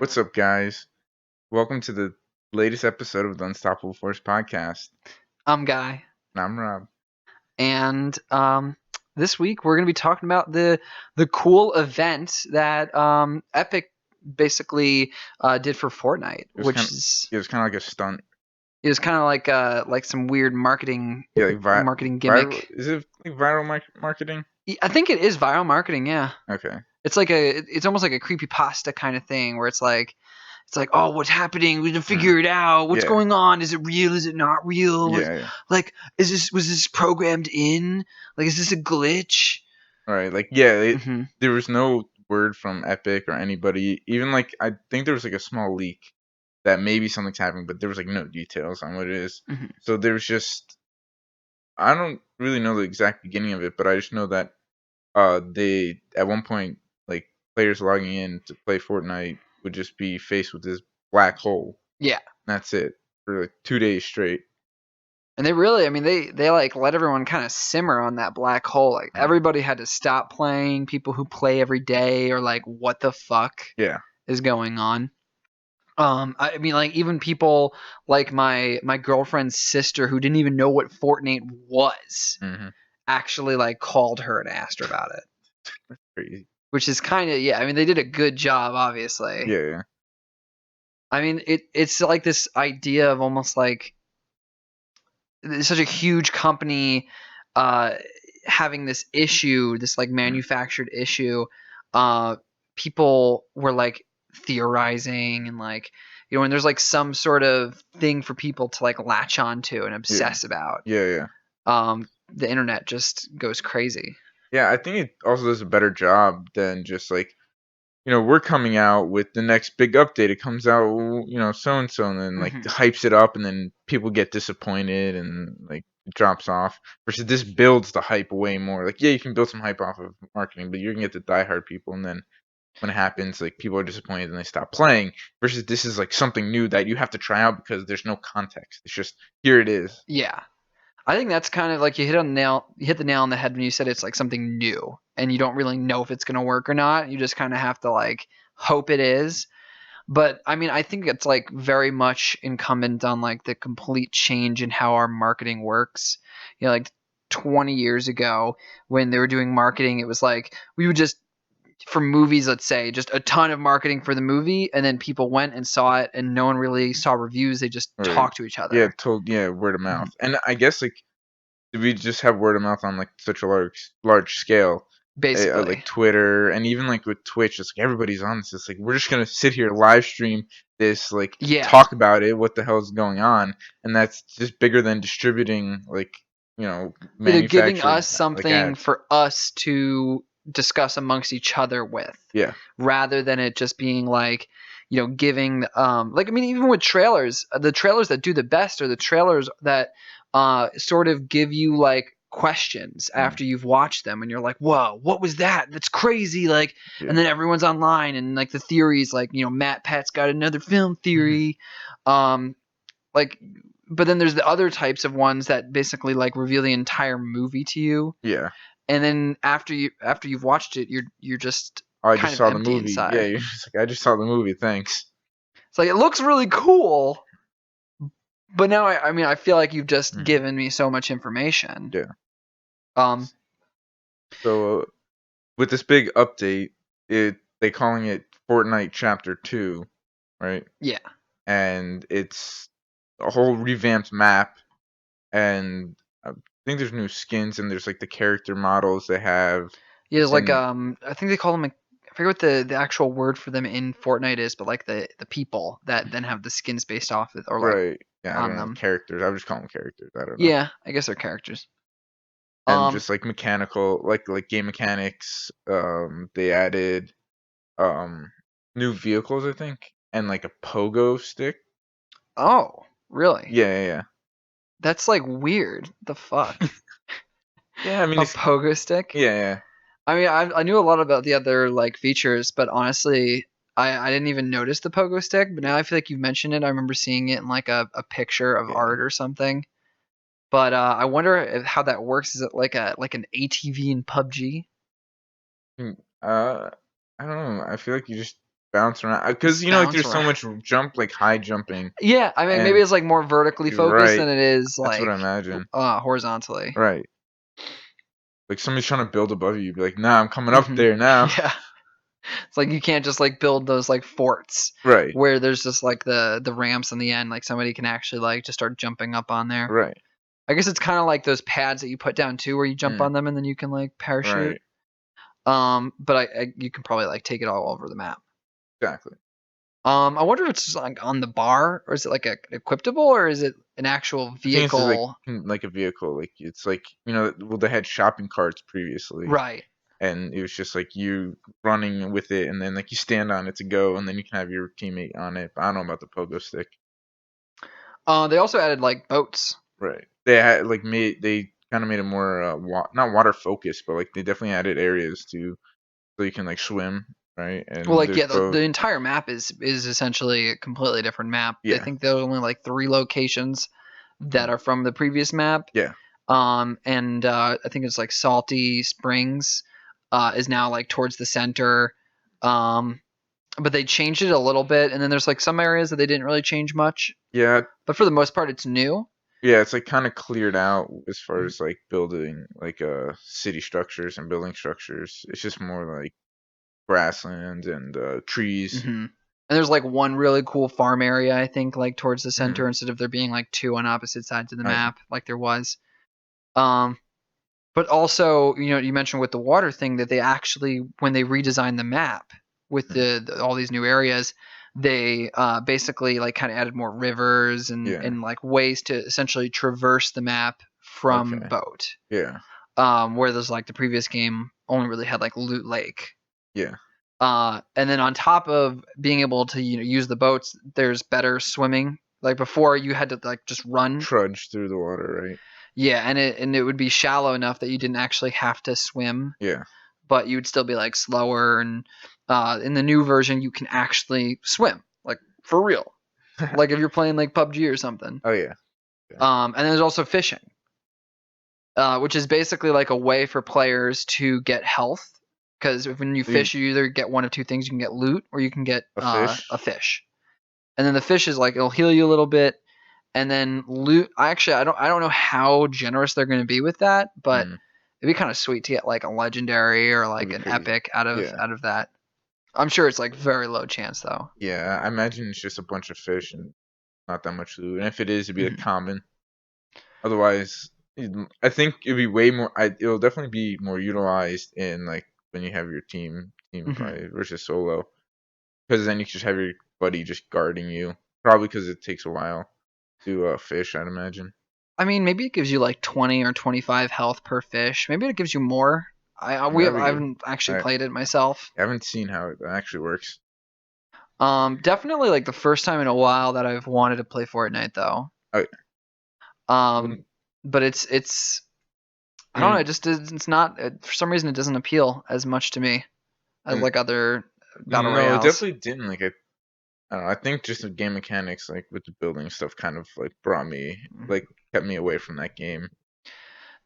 What's up, guys? Welcome to the latest episode of the Unstoppable Force podcast. I'm Guy, And I'm Rob. and this week we're going to be talking about the cool event that Epic basically did for Fortnite, It was kind which of, is it was kind of like a stunt. it was kind of like some weird marketing Yeah, like marketing viral. gimmick. Is it like viral marketing? I think it is viral marketing. Yeah, Okay. it's almost like a creepypasta kind of thing where it's like, oh, what's happening? We didn't Mm. figure it out. What's Yeah. going on? Is it real? Is it not real? Yeah. Was this programmed in? Like, is this a glitch? All right. Yeah. Mm-hmm. There was no word from Epic or anybody. Even I think there was like a small leak that maybe something's happening, but there was like no details on what it is. Mm-hmm. So there was just I don't really know the exact beginning of it, but I just know that they at one point, like, players logging in to play Fortnite would just be faced with this black hole. Yeah. That's it for like 2 days straight. And they really, I mean, they like let everyone kind of simmer on that black hole. Like Mm. everybody had to stop playing. People who play every day are like, what the fuck Yeah. is going on? I mean, like even people like my girlfriend's sister who didn't even know what Fortnite was Hmm. actually like called her and asked her about it, Crazy. which is kind of, yeah. I mean, they did a good job, obviously. Yeah. Yeah. I mean, it's like this idea of almost like it's such a huge company uh, having this issue, this like Mm. manufactured issue. Uh, People were like theorizing and like when there's like some sort of thing for people to like latch onto and Yeah. obsess about, Yeah. the internet just goes crazy. Yeah. I think it also does a better job than just we're coming out with the next big update. It comes out, so and so, and then like Mm-hmm. hypes it up, and then people get disappointed, and like it drops off. Versus this builds the hype way more. Like, yeah, you can build some hype off of marketing, but you're gonna get the diehard people, and then when it happens, like people are disappointed and they stop playing. Versus this is like something new that you have to try out because there's no context. It's just here it is. Yeah. I think that's kind of like you hit the nail on the head when you said it's like something new and you don't really know if it's going to work or not. You just kind of have to like hope it is. But I mean, I think it's like very much incumbent on like the complete change in how our marketing works. Like 20 years ago when they were doing marketing, it was like we would just for movies, let's say, just a ton of marketing for the movie, and then people went and saw it, and no one really saw reviews. They just Or talked to each yeah, other. word of Mhm. mouth. And I guess like we just have word of mouth on like such a large scale, like Basically. Twitter and even like with Twitch. It's like everybody's on this. It's like we're just gonna sit here live stream this, like Yeah. talk about it. What the hell is going on? And that's just bigger than distributing Yeah, they're giving manufactured us like something ads. for us to discuss amongst each other with, Yeah. rather than it just being like, giving like I mean, even with trailers, the trailers that do the best are the trailers that sort of give you like questions Mm. after you've watched them and you're like, whoa, what was that? That's crazy. Like, and Yeah. then everyone's online and like the theories, like, Matt Pat's got another film Hmm. theory. um like but then there's the other types of ones that basically like reveal the entire movie to you, Yeah. and then after you've watched it, you're just Oh, I kind just of saw the empty movie. Yeah, inside. you're just like I just saw the movie. Thanks. It's like it looks really cool, but now I mean I feel like you've just Hmm. given me so much information. Yeah. um So with this big update, they calling it Fortnite Chapter 2, right? yeah. And it's a whole revamped map, and I think there's new skins, and there's like the character models they have, Yeah, there's like and I think they call them like, I forget what the actual word for them in Fortnite is, but like the people that then have the skins based off it or like right, yeah, I on don't know them. characters. I would just call them characters. I don't know. Yeah, I guess they're characters. And um just like mechanical, like game mechanics. They added um new vehicles, I think, and like a pogo stick. oh, really? Yeah. That's like weird. The fuck? Yeah, I mean, A it's pogo stick? yeah. I mean, I knew a lot about the other like features, but honestly, I didn't even notice the pogo stick. But now I feel like you've mentioned it. I remember seeing it in like a picture of Yeah. art or something. But I wonder how that works. Is it like an ATV in PUBG? Mm, Uh, I don't know. I feel like you just bounce around because Just you know like bounce there's so around. much jump like high jumping Yeah, I mean maybe and it's like more vertically you're focused right. than it is That's what like I imagine. horizontally. Right. Like somebody's trying to build above you, you'd be like, nah, I'm coming up Hmm. there now. Yeah, it's like you can't just like build those like forts Right. where there's just like the ramps in the end. Like somebody can actually like just start jumping up on there. Right. I guess it's kind of like those pads that you put down too, where you jump Mm, on them and then you can like parachute. right. But you can probably like take it all over the map. Exactly. I wonder if it's like on the bar or is it like a equipable or is it an actual I think it's just vehicle? like a vehicle. Like it's like you know, well they had shopping carts previously, Right. and it was just like you running with it, and then like you stand on it to go, and then you can have your teammate on it. But I don't know about the pogo stick. They also added like boats. Right. They had like made they kind of made it more not water focused, but like they definitely added areas to so you can like swim, right? Well, And like there's yeah, the both. entire map is essentially a completely different map. I Yeah. think there are only like 3 locations Mm, that are from the previous map. yeah. And I think it's like Salty Springs is now like towards the center. Um, but they changed it a little bit, and then there's like some areas that they didn't really change much. Yeah. But for the most part, it's new. Yeah, it's like kind of cleared out as far as like building like city structures and building structures. It's just more like grassland and trees. Hmm. And there's like one really cool farm area, I think, like towards the Hmm. center instead of there being like two on opposite sides of the Oh yeah. map, like there was. Um, but also, you mentioned with the water thing that they actually, when they redesigned the map with Mm. all these new areas, they basically like kind of added more rivers and Yeah. like ways to essentially traverse the map from Okay. boat. Yeah. Whereas like the previous game only really had like Loot Lake. Yeah. And then on top of being able to use the boats, there's better swimming. Like before, you had to like just run. Trudge through the water, right? Yeah, and it would be shallow enough that you didn't actually have to swim, Yeah. but you would still be like slower. And in the new version, you can actually swim, like for real, like if you're playing like PUBG or something. Oh yeah. Yeah. And there's also fishing, which is basically like a way for players to get health. Because when you You- fish, you either get one of two things: you can get loot, or you can get a a fish. fish. And then the fish is like it'll heal you a little bit, and then loot. I don't know how generous they're going to be with that, but Mm, it'd be kind of sweet to get like a legendary or that'd like be an crazy. epic out of Yeah. out of that. I'm sure it's like very low chance though. Yeah. I imagine it's just a bunch of fish and not that much food. And if it is, it'd be like Hmm. common. Otherwise, I think it'd be way more. It'll definitely be more utilized in like when you have your team Hmm. fight versus solo, because then you just have your buddy just guarding you. Probably because it takes a while to fish, I'd imagine. I mean, maybe it gives you like 20 or 25 health per fish. Maybe it gives you more. That'd be I good. haven't actually I played it myself. haven't seen how it actually works. Definitely like the first time in a while that I've wanted to play Fortnite though. I, Um, wouldn't- but it's I I don't know. mean, It just it's not for some reason it doesn't appeal as much to me as and like other battle no, it royales. definitely didn't. Like I don't know. I think just the game mechanics, like with the building stuff, kind of like brought me like kept me away from that game.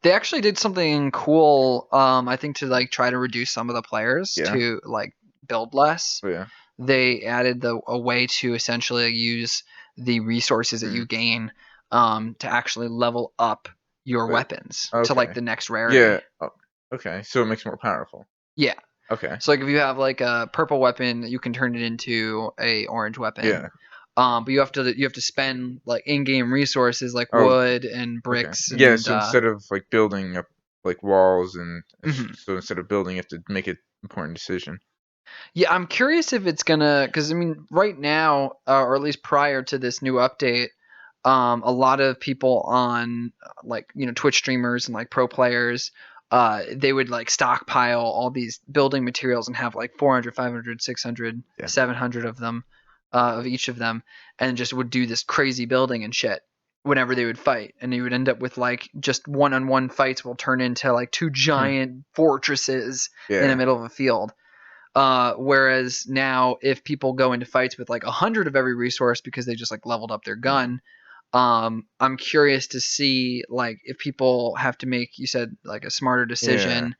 They actually did something cool. I think to like try to reduce some of the players Yeah. to like build less. But yeah. They added a way to essentially use the resources that Hmm. you gain to actually level up your But weapons to like okay. the next Yeah. rarity. Oh, okay. So it makes it more powerful. Yeah. Okay. So like if you have like a purple weapon, you can turn it into a orange weapon. Yeah. But you have to spend like in-game resources like Oh, wood and okay. bricks Yeah. and So instead of like building up like walls and mhm. so instead of building, you have to make an important decision. Yeah, I'm curious if it's gonna, because I mean, right now, or at least prior to this new update, a lot of people on like Twitch streamers and like pro players, they would like stockpile all these building materials and have like 400, 500, 600, Yeah. 700 of them, of each of them, and just would do this crazy building and shit whenever they would fight, and you would end up with like just one-on-one fights will turn into like two Hmm. giant fortresses in the Yeah. middle of a field. Whereas now, if people go into fights with like 100 of every resource because they just like leveled up their Hmm. gun, I'm curious to see like if people have to make, you said like a smarter Yeah. decision,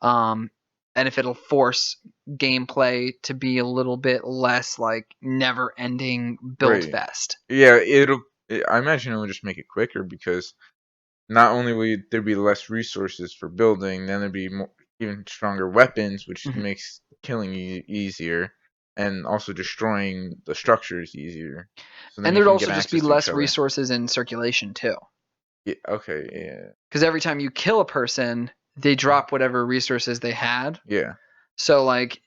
um, and if it'll force gameplay to be a little bit less like never-ending build Right. fest. Yeah, I imagine it will just make it quicker because not only will there be less resources for building, then there'd be more, even stronger weapons, which Mhm. makes killing easier, and also destroying the structures easier. So then And you there'd can get also just be access to each less other. resources in circulation too. Yeah, okay, yeah, Because every time you kill a person, they drop whatever resources they had. yeah, So like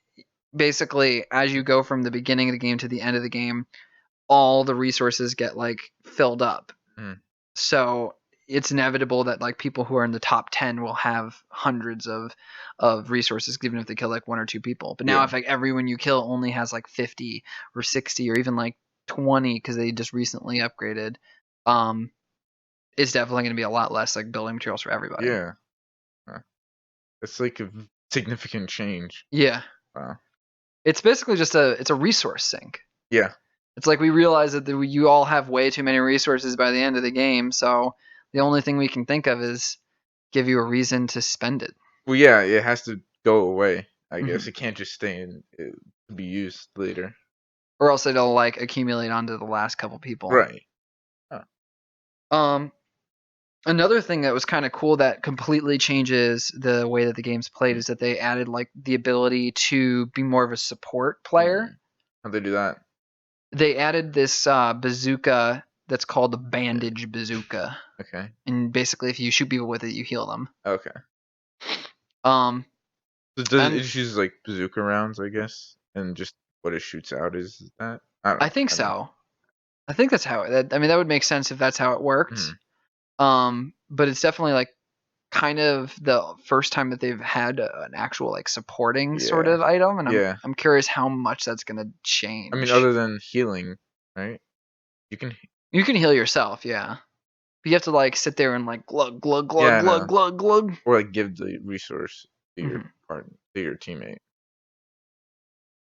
basically as you go from the beginning of the game to the end of the game, all the resources get like filled up. mm, So it's inevitable that like people who are in the top 10 will have hundreds of resources even if they kill like one or two people. But now yeah, if like everyone you kill only has like 50 or 60 or even like 20 because they just recently upgraded, um it's definitely going to be a lot less like building materials for everybody. yeah. uh, It's like a significant change. Yeah. Wow. It's basically just a resource sink. Yeah. It's like we realize that you all have way too many resources by the end of the game, so the only thing we can think of is give you a reason to spend it. Well, yeah, it has to go away. I Hmm. guess it can't just stay in to be used later. Or else it'll like accumulate onto the last couple people. Right. Huh. Um, Another thing that was kind of cool that completely changes the way that the game's played Mm, is that they added like the ability to be more of a support player. mm. How'd they do that? They added this bazooka that's called the Yeah. bandage bazooka, Okay. and basically if you shoot people with it, you heal them. Okay. Um, So does it and just use like bazooka rounds, I guess, and just what it shoots out is that? I think I don't know. so. I think that's how it. I mean, that would make sense if that's how it worked. Hmm. But it's definitely like kind of the first time that they've had an actual like supporting sort Yeah. of item, and Yeah. I'm curious how much that's gonna I mean, change. other than healing, right? You can. You can heal yourself, yeah, but you have to like sit there and like glug glug glug Yeah, glug no. glug glug. Or like give the resource to your Hmm. partner, to your teammate.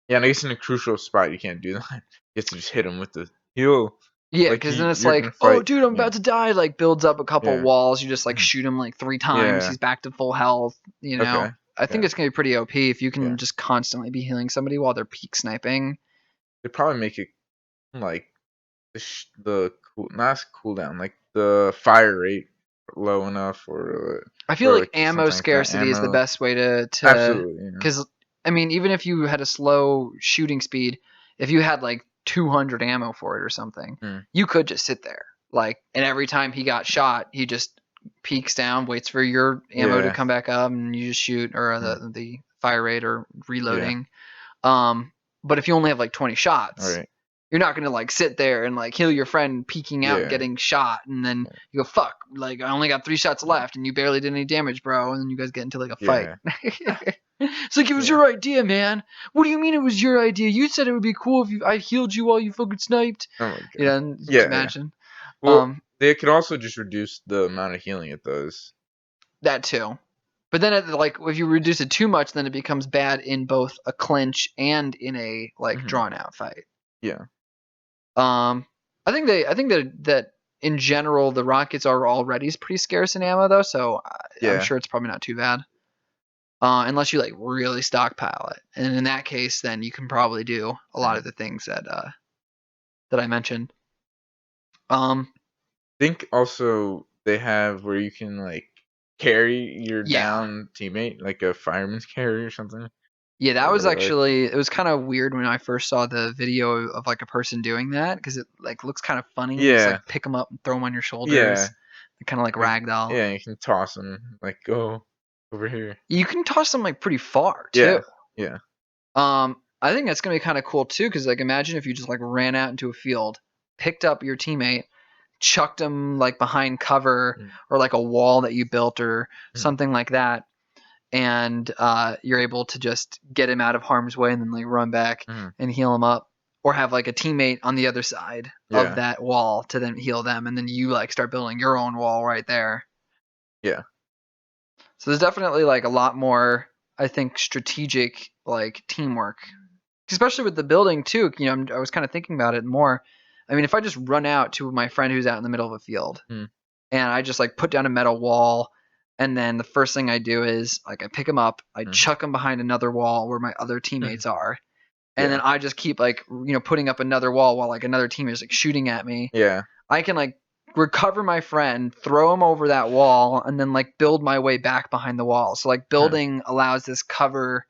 Yeah, and I guess in a crucial spot you can't do that. You have to just hit him with the heal. Yeah, Like because then it's you're gonna like, oh, fight. dude, I'm Yeah. about to die. Like builds up a couple Yeah. walls. You just like Mhm. shoot him like 3 times. Yeah. He's back to full health. You know, Okay. I think Yeah. it's gonna be pretty OP if you Yeah. can just constantly be healing somebody while they're peek sniping. They probably make it like the cool, not cooldown, like the fire rate low enough, I feel or like like ammo something like that. scarcity is the Ammo. best way to Absolutely. Yeah. because I mean even if you had a slow shooting speed, if you had like 200 ammo for it or something, Mm. you could just sit there like and every time he got shot, he just peeks down, waits for your ammo to Yeah. come back up, and you just shoot or Mm. the fire rate or Yeah. reloading. Um, but if you only have like 20 All shots, right. you're not gonna like sit there and like heal your friend peeking out Yeah. getting shot and then Yeah. you go fuck like I only got 3 shots left and you barely did any damage, bro, and then you guys get into like a fight. Yeah. It's like it was Yeah. your idea, man. What do you mean it was your idea? You said it would be cool if I healed you while you fucking sniped. Oh my You god. know, and just Yeah. Yeah. imagine. Well, Um, they could also just reduce the amount of healing it does. that too. But then like if you reduce it too much, then it becomes bad in both a clinch and in a like Hmm. drawn out fight. Yeah. Um, I think that in general the rockets are already pretty scarce in ammo though, so I'm Yeah. sure it's probably not too bad. Unless you like really stockpile it, and in that case, then you can probably do a lot Right. of the things that I mentioned. Um, Think also they have where you can like carry your yeah, down teammate, like a fireman's carry or something. yeah, that was Or like actually it was kind of weird when I first saw the video of like a person doing that because it like looks kind of funny. You just yeah, like pick them up and throw them on your yeah, shoulders, kind of like like ragdoll. yeah, you can toss them like go over here. You can toss them like pretty far too. Yeah, yeah, I think that's gonna be kind of cool too, because like imagine if you just like ran out into a field, picked up your teammate, chucked him like behind cover mm, or like a wall that you built or mm, something like that, and you're able to just get him out of harm's way and then like run back mm, and heal him up, or have like a teammate on the other side of yeah, that wall to then heal them, and then you like start building your own wall right there. yeah, So there's definitely like a lot more, I think, strategic like teamwork, especially with the building too. You know, I was kind of thinking about it more. I mean, if I just run out to my friend who's out in the middle of a field mm, and I just like put down a metal wall, and then the first thing I do is like I pick them up, I Mhm. chuck them behind another wall where my other teammates are, and then Yeah. I just keep like putting up another wall while like another team is like shooting at me. Yeah. I can like recover my friend, throw him over that wall, and then like build my way back behind the wall. So like Huh. building allows this cover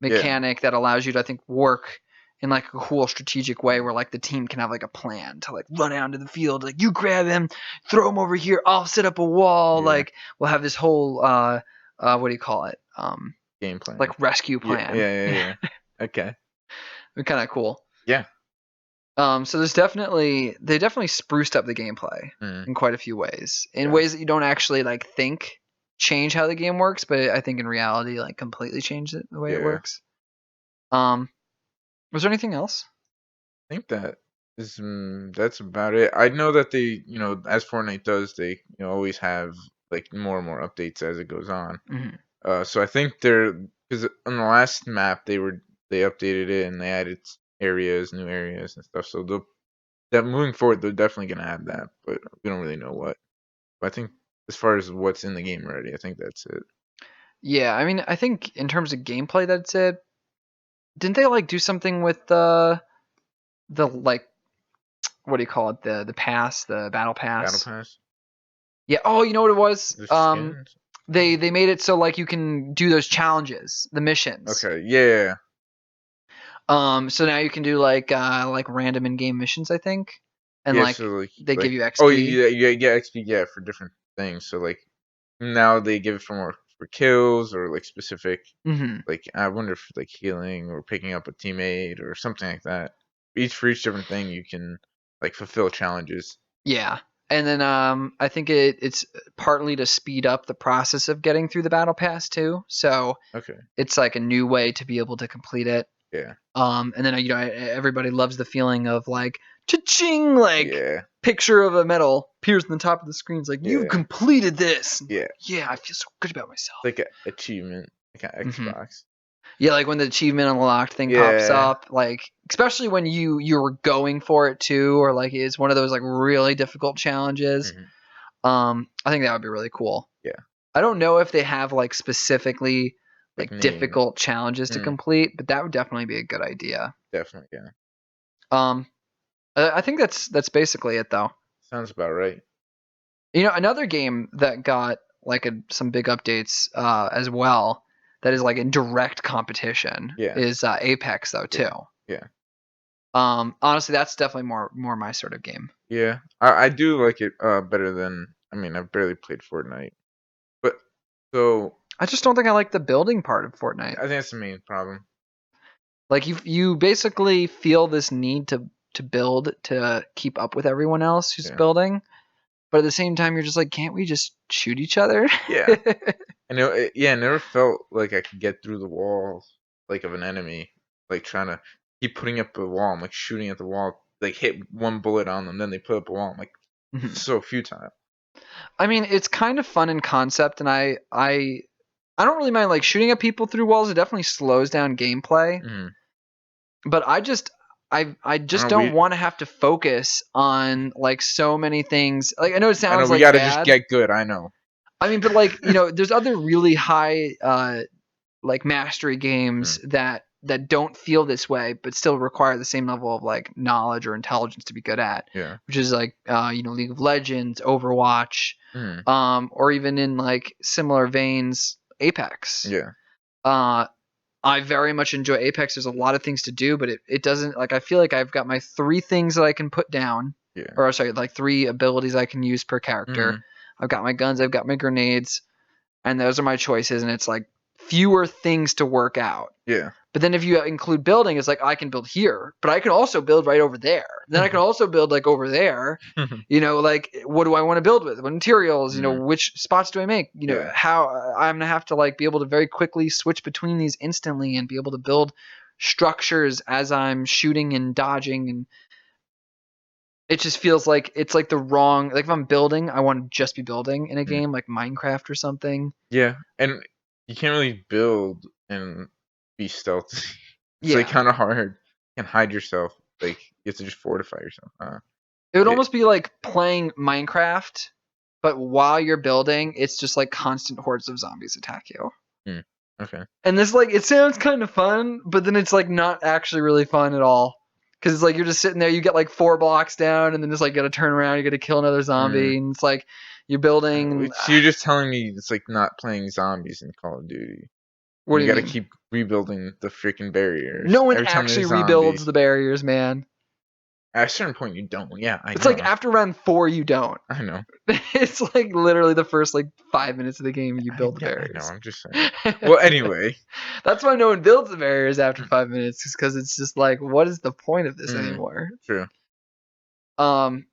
Yeah. mechanic that allows you to I think work in like a cool strategic way where like the team can have like a plan to like run out into the field, like you grab him, throw him over here, I'll set up a wall, Yeah. like we'll have this whole what do you call it? Game plan. Like rescue Yeah. plan. Yeah. Yeah. Yeah. Okay. Kind of cool. Yeah. So they definitely spruced up the gameplay Mm. in quite a few ways, in Yeah. ways that you don't actually like think change how the game works, but I think in reality like completely change it the way it Yeah. works. Um, was there anything else? I think that's about it. I know that they, as Fortnite does, they, always have like more and more updates as it goes on. Hmm. So I think because on the last map they updated it and they added new areas and stuff. So that moving forward, they're definitely gonna have that, but we don't really know what. But I think as far as what's in the game already, I think that's it. Yeah, I mean, I think in terms of gameplay, that's it. Didn't they like do something with the like what do you call it the pass the battle Battle pass? Pass, Yeah. Oh, you know what it was? the skins. They made it so like you can do those challenges, the missions. Okay, yeah, So now you can do like random in-game missions, I think, and yeah. like So they give you oh XP. yeah, yeah, yeah, XP, yeah, for different things. So like now they give it for more for kills or like specific. Hmm. Like I wonder if like healing or picking up a teammate or something like that. For each different thing, you can like fulfill challenges. Yeah. And then I think it's partly to speed up the process of getting through the battle pass too. So Okay. it's like a new way to be able to complete it. Yeah. And then everybody loves the feeling of like cha-ching, like Yeah. picture of a medal appears in the top of the screen. It's like you've Yeah. completed this. Yeah. Yeah, I feel so good about myself. Like a achievement, like an Hmm. Xbox. Yeah, like when the achievement unlocked thing pops Yeah. up, like especially when you're going for it too, or like it's one of those like really difficult challenges. Hmm. I think that would be really cool. Yeah. I don't know if they have like specifically Like like name. difficult challenges to Mm, complete, but that would definitely be a good idea. definitely. Yeah. Um, I think that's basically it though. Sounds about right. Another game that got like some big updates as well that is like in direct competition Yeah. is Apex though too. Yeah. Yeah. Honestly, that's definitely more my sort of game. Yeah. I do like it better than I mean I've barely played Fortnite. But so I just don't think I like the building part of I Fortnite. think that's the main problem. Like you basically feel this need to build to keep up with everyone else who's Yeah. building, but at the same time you're just like, can't we just shoot each other? Yeah. I never felt like I could get through the wall like of an enemy, like trying to keep putting up a wall. I'm like shooting at the wall, like hit one bullet on them, then they put up a wall. I'm like, this is so futile. I mean, it's kind of fun in concept, and I don't really mind like shooting at people through walls. It definitely slows down gameplay, Mm-hmm. but I I just don't know. don't want to have to focus on like so many things. Like I know it I know sounds we like gotta just bad. get good. I know. I mean, but like there's other really high like mastery games Mm, that don't feel this way, but still require the same level of like knowledge or intelligence to be good at, yeah. which is like League of Legends, Overwatch, Mm, or even in like similar veins, Apex. yeah. Uh, I very much enjoy Apex. There's a lot of things to do, but it doesn't like I feel like I've got my three things that I can put down, Yeah. or sorry, like three abilities I can use per character. Mm, I've got my guns, I've got my grenades, and those are my choices, and it's like fewer things to work out. yeah. But then if you include building, it's like I can build here, but I can also build right over there. Then I can also build like over there. Like what do I want to build with? What materials? Mm, Which spots do I make? yeah. How I'm gonna have to like be able to very quickly switch between these instantly and be able to build structures as I'm shooting and dodging, and it just feels like it's like the wrong like if I'm building, I want to just be building in a Mm, game like Minecraft or something. yeah. And you can't really build and be stealthy. It's like Yeah. kind of hard. You can hide yourself. Like you have to just fortify yourself. It would It, almost be like playing Minecraft but while you're building, it's just like constant hordes of zombies attack you. Hmm. Okay. And this like it sounds kind of fun, but then it's like not actually really fun at all. Because it's like you're just sitting there, you get like 4 blocks down, and then just like got to turn around, you got to kill another Mm. zombie, and it's like you're building. So you're just telling me it's like not playing zombies in Call of Duty. What And do you you got to mean? keep rebuilding the freaking No barriers one every time actually there's rebuilds zombies. the barriers, man. At a certain point, you don't. Yeah, I It's like know. after round 4, you don't. I know. It's like literally the first like 5 minutes of the game you build the Yeah, I know. barriers. I'm just saying. Well, anyway. That's why no one builds the barriers after 5 minutes, is because it's just like, what is the point of this Mm, anymore? true. Um,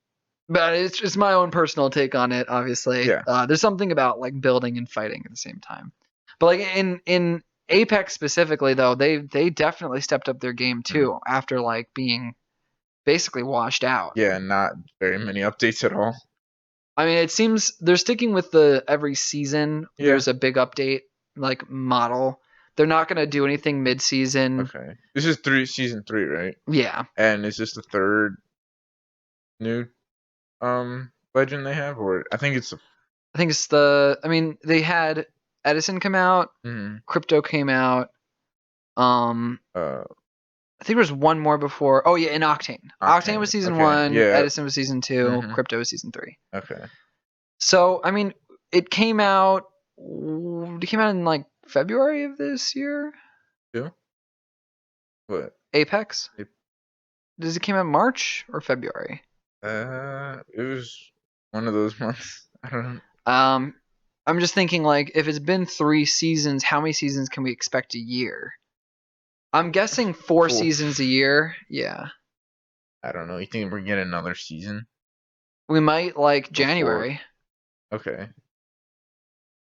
but it's just my own personal take on it. Obviously, Yeah. there's something about like building and fighting at the same time. But like in Apex specifically, though, they definitely stepped up their game Mm. too after like being basically washed out. Yeah, not very many updates at all. I mean, it seems they're sticking with the every season Yeah. there's a big update like model. They're not gonna do anything mid-season. Okay. This is season 3, right? Yeah, And is this the third new legend they have, or I think it's. I think it's the. I mean, they had Edison come out, Mm, Crypto came out. Um, uh, I think there was one more before. Oh yeah, in Octane. Octane was Octane. season Okay. 1. Yeah. Edison was season 2. Mhm. Crypto was season 3. Okay. So I mean, it came out. It came out in like February of this year. Two. What? Apex. It, Does it came out in March or February? it was one of those months. I don't know. Um, I'm just thinking like if it's been 3 seasons, how many seasons can we expect a year? I'm guessing 4 Four. seasons a year. Yeah. I don't know. You think we're getting another season We might like before? January. Okay.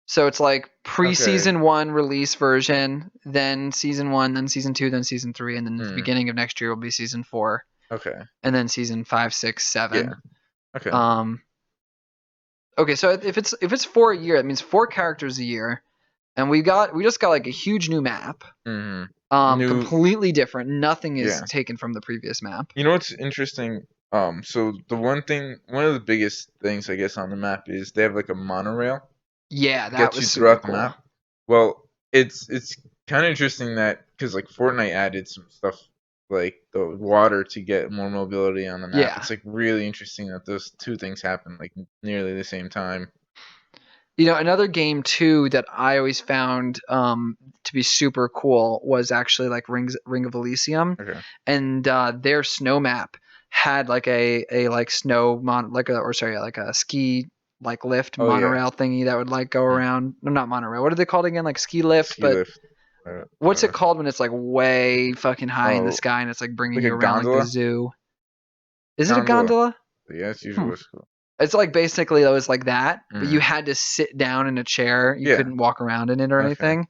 So it's like Okay. pre-season 1 release version, then season 1, then season 2, then season 3, and then the Hmm. beginning of next year will be season 4, Okay. and then season 5, 6, Yeah. 7. Okay. Um okay, so if it's 4 a year, that means 4 characters a year, and we just got like a huge new map. Hmm. New. Completely different. Nothing is Yeah. taken from the previous map. You know what's interesting? So one of the biggest things I guess on the map is they have like a monorail Yeah, to that get you was super throughout the cool. map. Well, it's kind of interesting that because like Fortnite added some stuff like the water to get more mobility on the map. Yeah. It's like really interesting that those two things happen like nearly the same time. You know, another game too that I always found to be super cool was actually like Ring of Elysium, Okay. and their snow map had like a like snow mon like a or sorry like a ski like lift Oh yeah. monorail thingy that would like go Mm. around. No, not monorail. What are they called again? Like ski lift, Ski but lift. what's it called when it's like way fucking high in the Oh, sky and it's like bringing like a you around like the gondola. zoo? Is it a Gondola. gondola? Yeah, that's usually Hmm. what's cool. It's like basically it was like that, but you Mm. had to sit down in a chair. You Yeah. couldn't walk around in it or Okay. anything.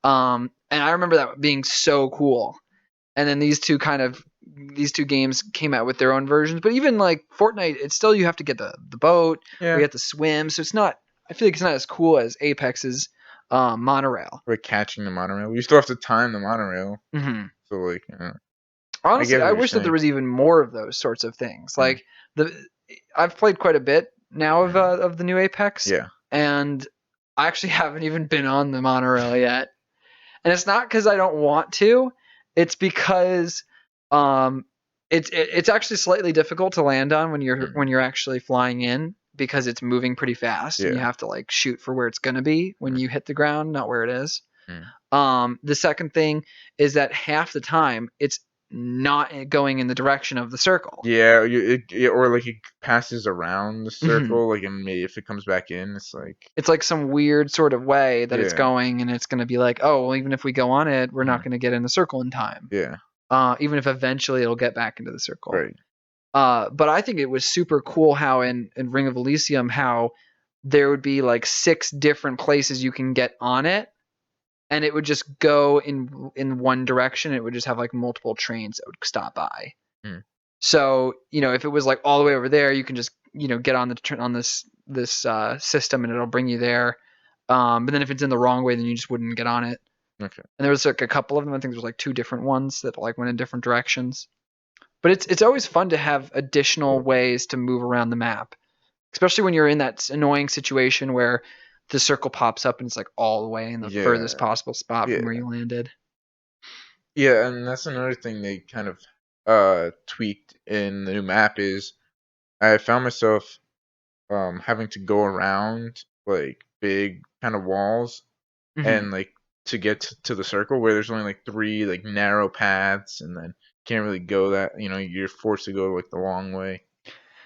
And I remember that being so cool. And then these two games came out with their own versions. But even like Fortnite, it's still you have to get the boat or Yeah. you have to swim. So it's not. I feel like it's not as cool as Apex's monorail. We're catching the monorail. We still have to time the monorail. Hmm. So like, I Honestly, get what I you're wish that there saying. was even more of those sorts of things. Mm. Like the I've played quite a bit now of the new Apex, Yeah. and I actually haven't even been on the monorail yet. And it's not because I don't want to. It's because um, it's actually slightly difficult to land on when Mm. you're actually flying in because it's moving pretty fast and you Yeah. have to like shoot for where it's gonna be when Mm. you hit the ground, not where it is. Mm. The second thing is that half the time it's not going in the direction of the circle. Yeah, or like it passes around the Mhm. circle, like and maybe if it comes back in, it's like It's like some weird sort of way that it's yeah, going, and it's going to be like, oh, well, even if we go on it, we're not mm, going to get in the circle in time. yeah, Even if eventually it'll get back into the circle. right, But I think it was super cool how in Ring of Elysium how there would be like 6 different places you can get on it, and it would just go in one direction. It would just have like multiple trains that would stop by. mm, So if it was like all the way over there, you can just get on this system and it'll bring you there. But then if it's in the wrong way, then you just wouldn't get on it. okay, And there was like a couple of them. I think there was like 2 different ones that like went in different directions. But it's always fun to have additional ways to move around the map. especially when you're in that annoying situation where the circle pops up and it's like all the way in the furthest Yeah, possible spot from where yeah, you landed. yeah, and that's another thing they kind of tweaked in the new map is I found myself having to go around like big kind of walls Hmm. and like to get to the circle where there's only like three like narrow paths and then can't really go that you're forced to go like the long way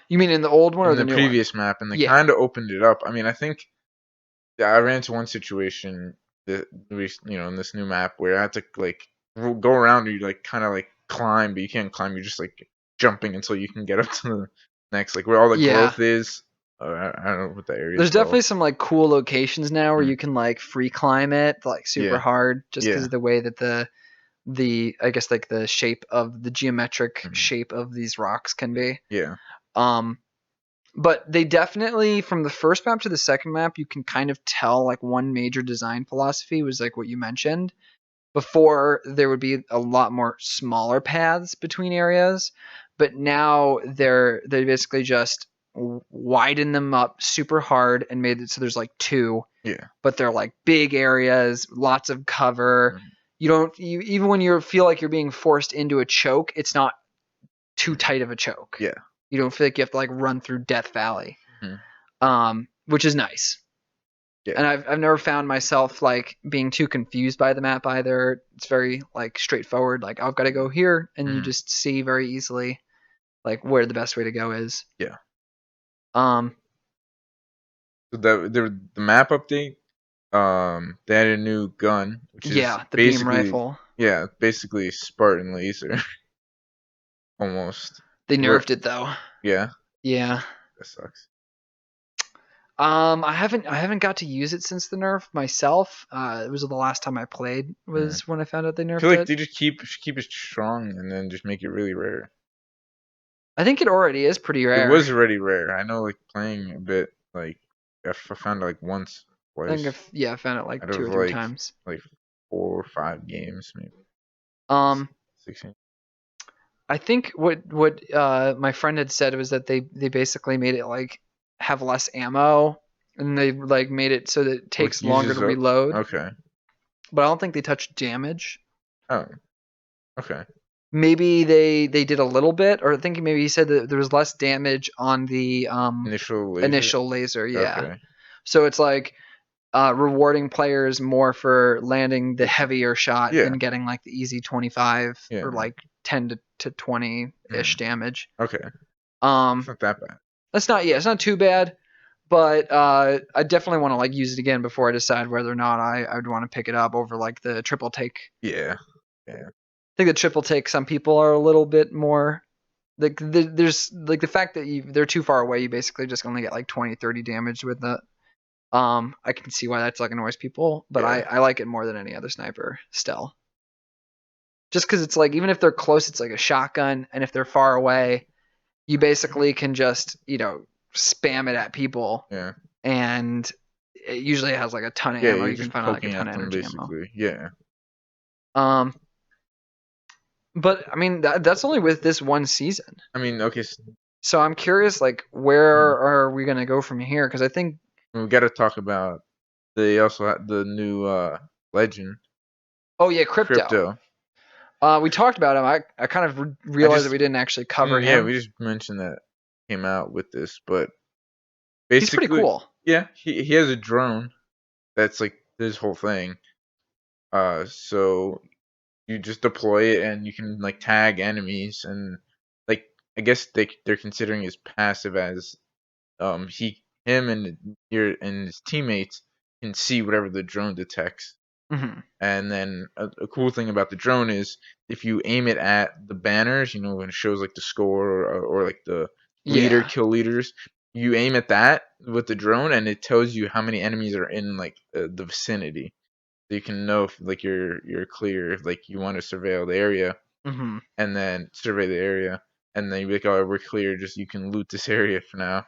You mean in the old one or in the the new one? previous map and they Yeah. kind of opened it up. I mean, I think yeah, I ran into one situation that in this new map where I had to like go around and you like kind of like climb, but you can't climb. You're just like jumping until you can get up to the next, like where all the Yeah. growth is. I don't know what that area is There's called. definitely some like cool locations now where Mm. you can like free climb it like super Yeah, hard just because yeah, of the way that the I guess like the shape of the geometric mm, shape of these rocks can be. yeah, Um but they definitely from the first map to the second map you can kind of tell like one major design philosophy was like what you mentioned. Before there would be a lot more smaller paths between areas, but now they basically just widen them up super hard and made it so there's like two, yeah, but they're like big areas, lots of cover. mm, You even when you feel like you're being forced into a choke, it's not too tight of a choke. yeah, You don't feel like you have to like run through Death Valley, mm, which is nice. yeah, And I've never found myself like being too confused by the map either. It's very like straightforward. Like I've got to go here, and you mm, just see very easily like where the best way to go is. yeah. Um, So the map update, they added a new gun, which is yeah, the beam basically rifle. yeah, basically Spartan laser almost. They Where nerfed it though. yeah, Yeah. that sucks. I haven't got to use it since the nerf myself. It was the last time I played Mm. was when I found out they I feel nerfed like it. they just keep it strong and then just make it really rare. I think it already is pretty It rare. was already rare. I know, like playing a bit, like I found it like once, I think twice I found it like out two of or three times. like 4 or 5 games, maybe Um, 16. I think what my friend had said was that they basically made it like have less ammo and they like made it so that it Well, it takes longer uses to up. reload. Okay. But I don't think they touched damage. Oh, okay. Maybe they did a little bit, or I think maybe he said that there was less damage on the Initial laser. initial laser. Yeah, Okay. so it's like rewarding players more for landing the heavier shot Yeah. than getting like the easy 25 Yeah. or like 10 to 20 ish Mm. damage. Okay. It's Um, not that bad. it's not too bad, but I definitely want to like use it again before I decide whether or not I would want to pick it up over like the triple take. Yeah. Yeah. I think the triple take some people are a little bit more like there's like the fact that they're too far away, you basically just only get like 20-30 damage with it. I can see why that's like annoys people, but Yeah. I like it more than any other sniper still. Just because it's like even if they're close, it's like a shotgun, and if they're far away, you basically can just spam it at people, Yeah. and it usually has like a ton of Yeah. ammo. You're You can just find like a poking ton at of them energy ammo. basically. Yeah. Um, but I mean that's only with this one season. I mean, okay. So I'm curious, like where are we gonna go from here? Because I think We got to talk about they also had the new legend oh yeah, crypto. crypto. We talked about him. I kind of I realized that just we didn't actually cover yeah, him. we just mentioned that came out with this, but He's pretty basically, cool. yeah, he has a drone that's like his whole thing. So you just deploy it and you can like tag enemies and like I guess they're considering his passive as him and his teammates can see whatever the drone detects. Hmm. And then a cool thing about the drone is if you aim it at the banners, when it shows like the score or like the Yeah. kill leaders, you aim at that with the drone and it tells you how many enemies are in like the vicinity. So you can know if like you're clear, if like you want to surveil the area Hmm. and then survey the area and then you're like, oh, we're clear, just you can loot this area for now.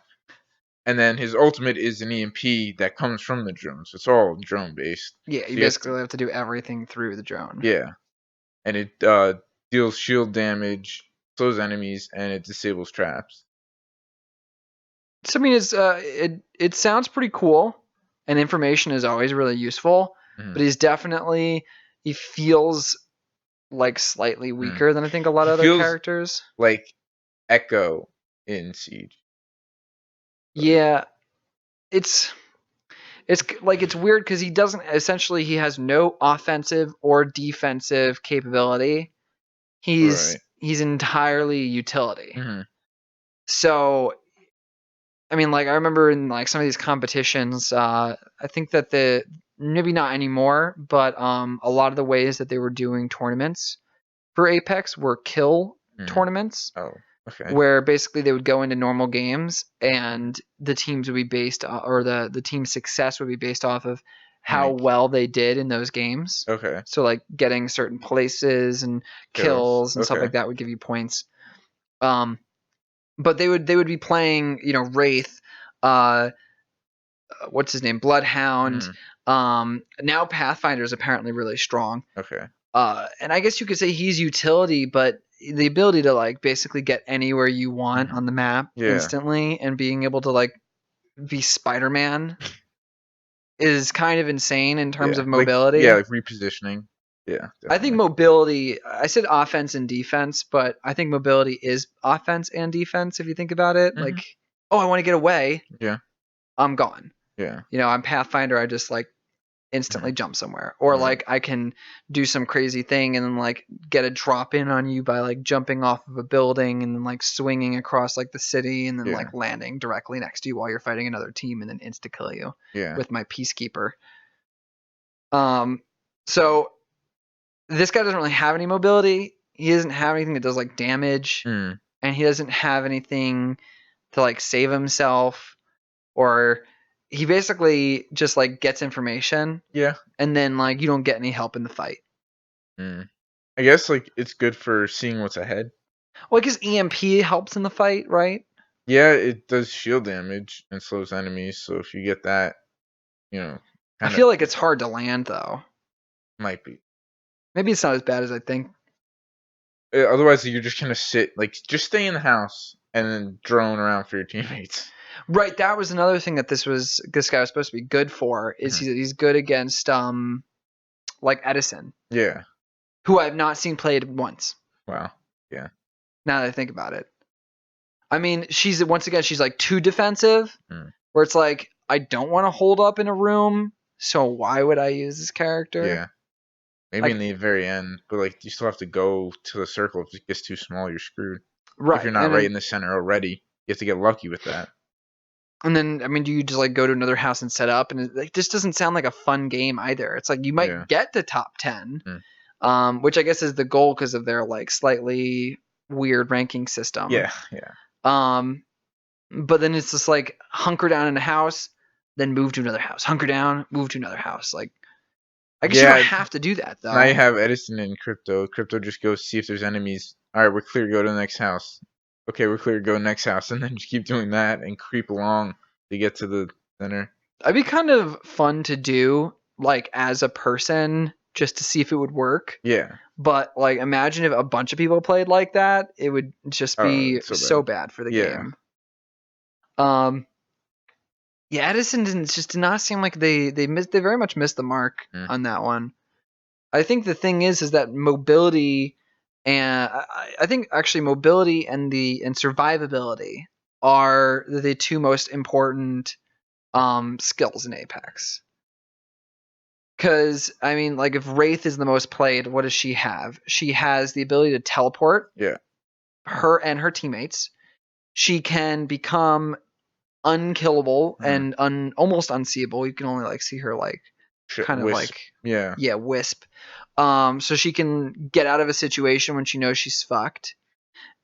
And then his ultimate is an EMP that comes from the drone, so it's all drone based. Yeah, you So you have to, basically have to do everything through the drone. yeah, and it deals shield damage, slows enemies, and it disables traps. So I mean, it sounds pretty cool, and information is always really useful. Mhm. But he feels like slightly Mm. weaker than I think a lot He of other feels characters. like Echo in Siege. Like, Yeah, it's it's weird because he has no offensive or defensive capability. right. He's entirely utility. Hmm. So I mean, like I remember in like some of these competitions, I think that the maybe not anymore, but a lot of the ways that they were doing tournaments for Apex were kill Mm. tournaments, Oh, okay. where basically they would go into normal games and the teams would be or the team's success would be based off of how Like, well they did in those games. okay. So like getting certain places and Kills. kills and stuff Okay. like that would give you points. Um, but they would be playing, Wraith, uh, what's his name, Bloodhound. Mm. Now Pathfinder is apparently really strong. Okay. And I guess you could say he's utility, but the ability to like basically get anywhere you want Hmm. on the map Yeah. instantly and being able to like be Spider-Man is kind of insane in terms Yeah. of Like, yeah, mobility. like repositioning. Yeah, I think definitely. mobility, I said offense and defense, but I think mobility is offense and defense if you think about it. Hmm. Like, oh, I want to get away, Yeah. I'm gone. Yeah. I'm Pathfinder, I just like Hmm. instantly jump somewhere, or Right. like I can do some crazy thing and then like get a drop in on you by like jumping off of a building and then like swinging across like the city and then Yeah. like landing directly next to you while you're fighting another team and then insta kill you Yeah. with my peacekeeper. So this guy doesn't really have any mobility. He doesn't have anything that does like damage, Mm. and he doesn't have anything to like save himself, or he basically just like gets information Yeah. and then like you don't get any help in the fight. Mm. I guess like it's good for seeing what's ahead. Well, because EMP helps in the fight, right? Yeah, it does shield damage and slows enemies. So if you get that, you know, I kind of feel like it's hard to land though. might be. Maybe it's not as bad as I think. Otherwise, you're just gonna sit like just stay in the house and then drone around for your teammates. Right, that was another thing that this guy was supposed to be good for is Hmm. he's good against like Edison, Yeah. who I have not seen played once. Wow. Yeah. Now that I think about it, I mean, she's like too defensive, Mm. where it's like I don't want to hold up in a room, so why would I use this character? Yeah. Maybe in Like, the very end, but like you still have to go to the circle. If it gets too small, you're screwed. If you're right, not right in the center already, you have to get lucky with that. and then I mean, do you just like go to another house and set up? And it like, just doesn't sound like a fun game either. It's like you Yeah. might get to top 10, Mm. which I guess is the goal because of their like slightly weird ranking system. Yeah. Yeah. Um, but then it's just like hunker down in a house, then move to another house. Hunker down, move to another house. Like I guess you don't Yeah. have to do that Now you though. have Edison and Crypto. Crypto just goes see if there's enemies. All right, we're clear. Go to the next house. Okay, we're clear. Go next house, and then just keep doing that and creep along to get to the center. It'd be kind of fun to do like as a person just to see if it would work. Yeah. But like imagine if a bunch of people played like that, it would just Oh, be it's so so bad. bad for the Yeah. game. Yeah, Edison did not seem like they very much missed the mark Mm. on that one. I think the thing is that mobility and I think actually mobility and survivability are the two most important skills in Apex. Because I mean, like if Wraith is the most played, what does she have? She has the ability to teleport Yeah. her and her teammates. She can become unkillable Mm. and almost unseeable. You can only like see her like kind of Wisp. like Yeah. wisp. So she can get out of a situation when she knows she's fucked.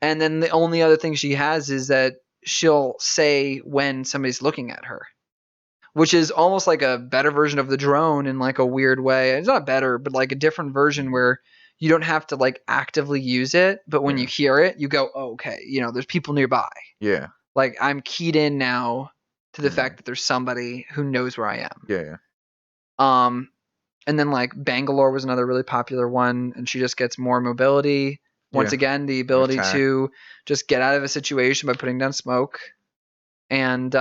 And then the only other thing she has is that she'll say when somebody's looking at her, which is almost like a better version of the drone in like a weird way. It's not better, but like a different version Mm. where you don't have to like actively use it, but when you Yeah. hear it, you go, oh, okay, there's people nearby. Yeah. Like I'm keyed in now to the Mm. fact that there's somebody who knows where I am. Yeah. Yeah. Um, and then like Bangalore was another really popular one, and she just gets more mobility. Once Yeah. again, the More ability attack. to just get out of a situation by putting down smoke and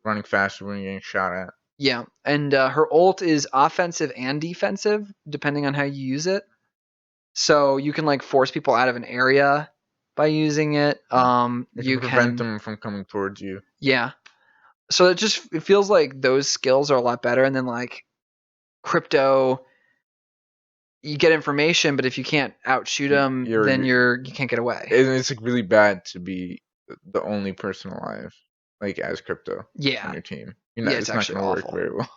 running faster when you're getting shot at. yeah, and her ult is offensive and defensive depending on how you use it. So you can like force people out of an area by using it. It can You prevent can, them from coming towards you. yeah. So it feels like those skills are a lot better. And then like crypto, you get information, but if you can't outshoot them, then you can't get away. And it's like really bad to be the only person alive, like as crypto on Yeah, your team. yeah, It's it's not actually going to work awful. very well.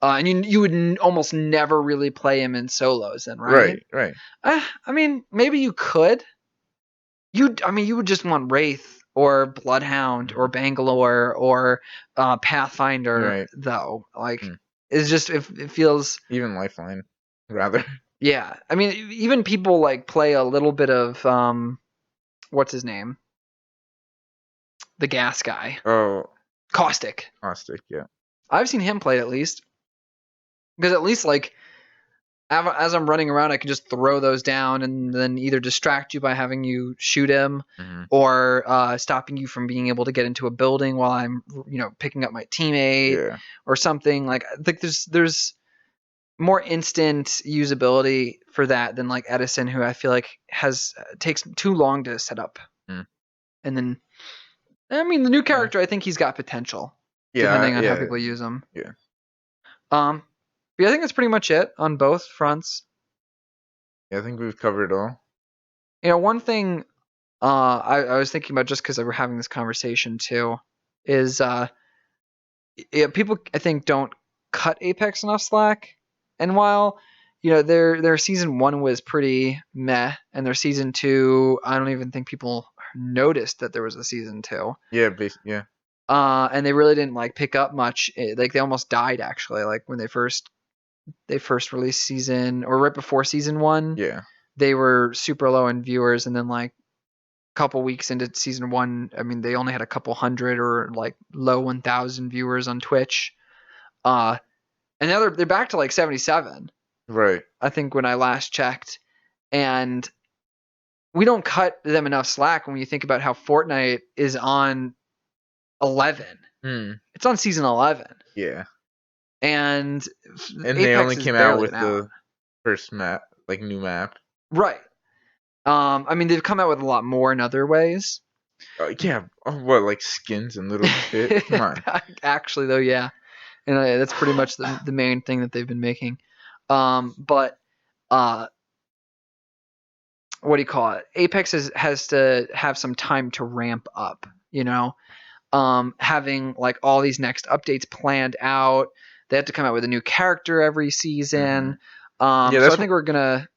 And you would almost never really play him in solos, then, right? Right. I mean, maybe you could. You would just want Wraith or Bloodhound or Bangalore or Pathfinder, Right. though. Like, Mm. it's just it feels. Even Lifeline, rather. Yeah, I mean, even people like play a little bit of what's his name, the gas guy, Oh, Caustic. Caustic, yeah. I've seen him play at least, because at least like as I'm running around, I can just throw those down and then either distract you by having you shoot him, or stopping you from being able to get into a building while I'm, picking up my teammate, Yeah. or something. Like, I think there's more instant usability for that than like Edison, who I feel like takes too long to set up. And then, I mean, the new character, I think he's got potential, depending on how people use him. Yeah. But I think that's pretty much it on both fronts. Yeah, I think we've covered it all. One thing I was thinking about, just because we're having this conversation too, is people I think don't cut Apex enough slack. And while their season 1 was pretty meh, and their season 2, I don't even think people noticed that there was a season 2. Yeah, yeah. And they really didn't like pick up much. Like, they almost died, actually. Like, when they first released season, or right before season 1. Yeah. They were super low in viewers, and then like couple weeks into season 1, I mean, they only had a couple hundred or like low 1,000 viewers on Twitch. And now they're back to like 77. Right. I think when I last checked. And we don't cut them enough slack when you think about how Fortnite is on 11. It's on season 11. Yeah. And Apex they only came out with the first map, like new map. Right. I mean, they've come out with a lot more in other ways. Yeah. What, like skins and little shit? Come on. Actually, though, yeah. And that's pretty much the main thing that they've been making. But what do you call it? Apex has to have some time to ramp up, having like all these next updates planned out. They have to come out with a new character every season. So I think we're gonna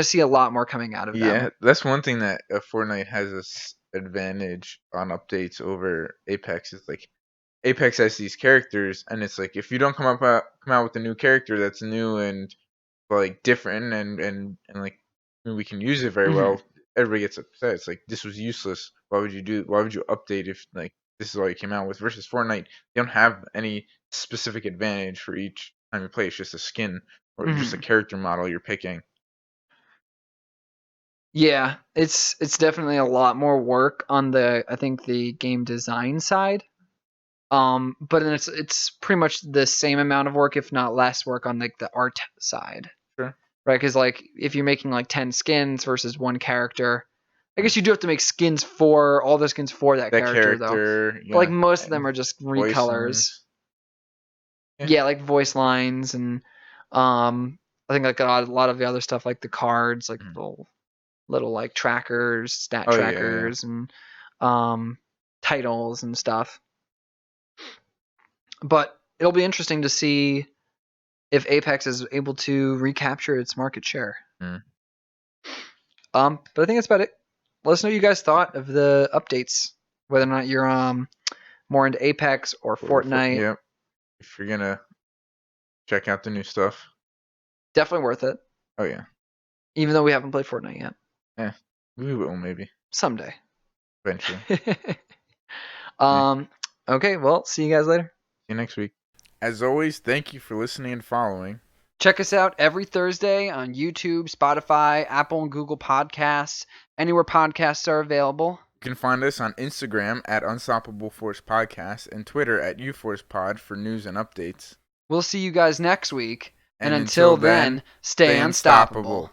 see a lot more coming out of them. Yeah, that's one thing that Fortnite has this advantage on updates over Apex. Is like Apex has these characters, and it's like if you don't come out with a new character that's new and like different and like we can use it very well, everybody gets upset. It's like, this was useless. Why would you update if like this is all you came out with? Versus Fortnite, you don't have any specific advantage for each time you play. It's just a skin or just a character model you're picking. Yeah, it's definitely a lot more work on I think the game design side. But then it's pretty much the same amount of work, if not less work, on like the art side. Sure. Right, because like if you're making like 10 skins versus one character, I guess you do have to make skins for all the skins for that character though. Yeah. But like most of them are just recolors. Yeah, like voice lines, and I think like a lot of the other stuff, like the cards, like little like trackers, stat trackers, and titles and stuff. But it'll be interesting to see if Apex is able to recapture its market share. But I think that's about it. Let us know what you guys thought of the updates, whether or not you're more into Apex or Fortnite. Yep. If you're gonna check out the new stuff, definitely worth it. Oh yeah. Even though we haven't played Fortnite yet. Yeah, we will maybe someday. Eventually. Okay, well, see you guys later. See you next week. As always, thank you for listening and following. Check us out every Thursday on YouTube, Spotify, Apple and Google Podcasts, anywhere podcasts are available. can find us on Instagram at Unstoppable Force Podcast and Twitter at UForcePod for news and updates. We'll see you guys next week. And And until until then, then, stay stay unstoppable. unstoppable.